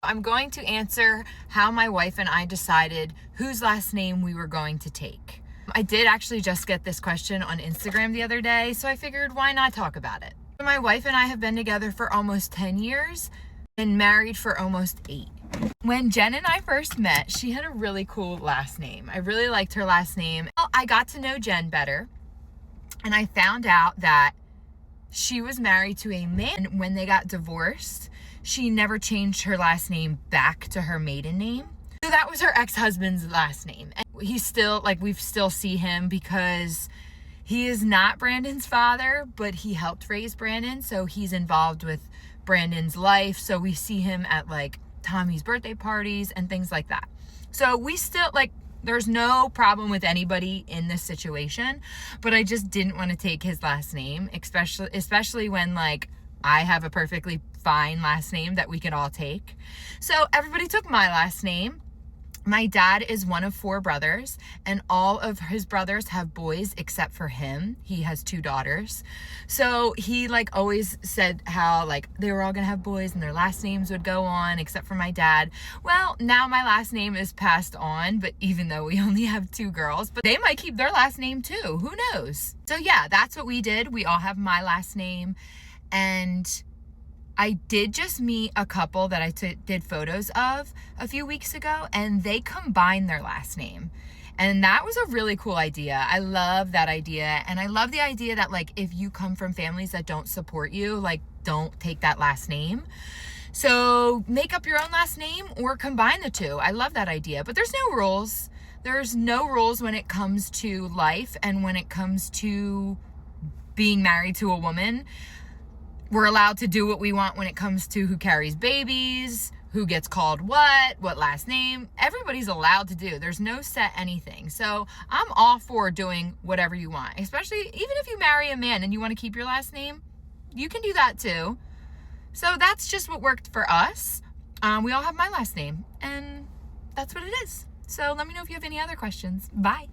I'm going to answer how my wife and I decided whose last name we were going to take. I did actually just get this question on Instagram the other day, so I figured why not talk about it. My wife and I have been together for almost 10 years and married for almost 8. When Jen and I first met, she had a really cool last name. I really liked her last name. I got to know Jen better, and I found out that she was married to a man. When they got divorced, she never changed her last name back to her maiden name. So that was her ex-husband's last name. And he's still, we still see him because he is not Brandon's father, but he helped raise Brandon. So he's involved with Brandon's life. So we see him at Tommy's birthday parties and things like that. So we still, there's no problem with anybody in this situation, but I just didn't want to take his last name, especially when I have a perfectly fine last name that we could all take. So everybody took my last name. My dad is one of 4 brothers, and all of his brothers have boys except for him. He has 2 daughters. So he always said how they were all gonna have boys and their last names would go on except for my dad. Well, now my last name is passed on, but even though we only have 2 girls, but they might keep their last name too. Who knows? So yeah, that's what we did. We all have my last name. And I did just meet a couple that I did photos of a few weeks ago, and they combined their last name. And that was a really cool idea. I love that idea. And I love the idea that if you come from families that don't support you, don't take that last name. So make up your own last name or combine the 2. I love that idea, but there's no rules. There's no rules when it comes to life and when it comes to being married to a woman. We're allowed to do what we want when it comes to who carries babies, who gets called what last name. Everybody's allowed to do. There's no set anything. So I'm all for doing whatever you want, especially even if you marry a man and you want to keep your last name, you can do that too. So that's just what worked for us. We all have my last name, and that's what it is. So let me know if you have any other questions. Bye.